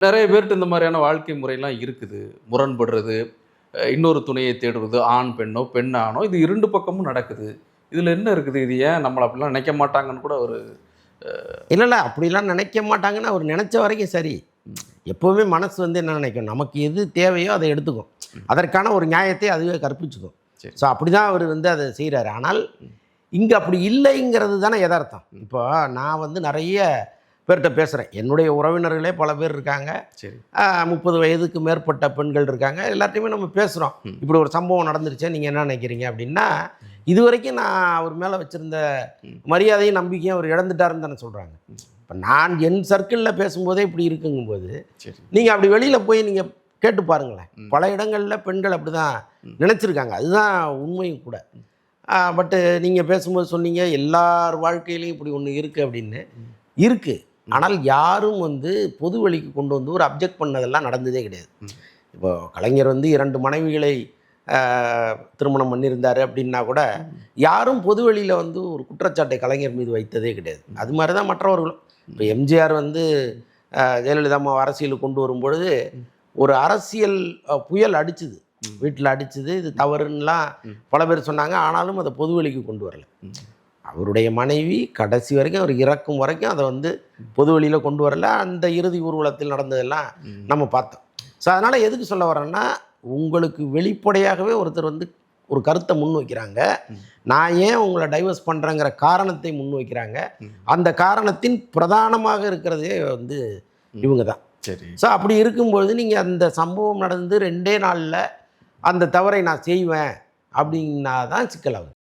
நெறைய பேர்ட்ட இந்த மாரியான வாழ்க்கை முறைலாம் இருக்குது. முரண்படுறது, இன்னொரு துணையை தேடுவது, ஆண் பெண்ணோ, பெண் ஆணோ, இது 2 பக்கமும் நடக்குது. இதுல என்ன இருக்குது? இது ஏன் நம்மள அப்படிலாம் நினைக்க மாட்டாங்கன்னு கூட ஒரு இல்ல, இல்ல. அப்படிலாம் நினைக்க மாட்டாங்கன்னு அவர் நெனைச்ச வரைக்கும் சரி. எப்பவுமே மனசு வந்து என்ன நினைக்கும், நமக்கு எது தேவையோ அத எடுத்துக்கும். அதற்கான ஒரு நியாயத்தை அதுவே கற்பிச்சுக்கும். சரி. ஸோ அப்படிதான் அவர் வந்து அத செய்றாரு. ஆனால் இங்க அப்படி இல்லைங்கிறது தானே எதார்த்தம். இப்போ நான் வந்து நெறைய பேர்ட்ட பேசுறேன். என்னுடைய உறவினர்களே பல பேர் இருக்காங்க. சரி. 30 வயதுக்கு மேற்பட்ட பெண்கள் இருக்காங்க. எல்லார்ட்டயுமே நம்ம பேசுறோம். இப்படி ஒரு சம்பவம் நடந்துருச்சே, நீங்க என்ன நினைக்கிறீங்க அப்படின்னா, இதுவரைக்கும் நான் அவர் மேல வச்சிருந்த மரியாதையும், நம்பிக்கையும் அவர் இழந்துட்டாருன்னு தானே சொல்றாங்க. இப்ப நான் என் சர்க்கிள்ல பேசும்போதே இப்படி இருக்குங்கும்போது, சரி. நீங்க அப்படி வெளியில போய் நீங்க கேட்டு பாருங்களேன். பல இடங்கள்ல பெண்கள் அப்படிதான் நினைச்சிருக்காங்க. அதுதான் உண்மையும் கூட. பட்டு நீங்க பேசும்போது சொன்னீங்க, எல்லார் வாழ்க்கையிலயும் இப்படி ஒண்ணு இருக்கு அப்படின்னு. இருக்கு. ஆனால் யாரும் வந்து பொது வழிக்கு கொண்டு வந்து ஒரு அப்ஜெக்ட் பண்ணதெல்லாம் நடந்ததே கிடையாது. இப்போ கலைஞர் வந்து 2 மனைவிகளை திருமணம் பண்ணியிருந்தாரு அப்படின்னா கூட, யாரும் பொது வெளியில வந்து ஒரு குற்றச்சாட்டை கலைஞர் மீது வைத்ததே கிடையாது. அது மாரி தான் மற்றவர்களும். இப்போ எம்ஜிஆர் வந்து ஜெயலலிதா அம்மாவை அரசியலுக்கு கொண்டு வரும்பொழுது, ஒரு அரசியல் புயல் அடிச்சுது. வீட்டில் அடிச்சுது. இது தவறுன்னுலாம் பல பேர் சொன்னாங்க. ஆனாலும் அதை பொது வெளிக்கு கொண்டு வரல. அவருடைய மனைவி கடைசி வரைக்கும், அவர் இறக்கும் வரைக்கும் அதை வந்து பொது வெளியில கொண்டு வரல. அந்த இறுதி ஊர்வலத்தில் நடந்ததெல்லாம் நம்ம பார்த்தோம். ஸோ அதனால் எதுக்கு சொல்ல வரேன்னா, உங்களுக்கு வெளிப்படையாகவே ஒருத்தர் வந்து ஒரு கருத்தை முன்வைக்கிறாங்க. நான் ஏன் உங்களை டைவர்ஸ் பண்ணுறேங்கிற காரணத்தை முன்வைக்கிறாங்க. அந்த காரணத்தின் பிரதானமாக இருக்கிறதே வந்து இவங்க தான். சரி. ஸோ அப்படி இருக்கும்பொழுது நீங்கள் அந்த சம்பவம் நடந்து 2 நாளில் அந்த தவறை நான் செய்வேன் அப்படின்னா தான் சிக்கலாகுது.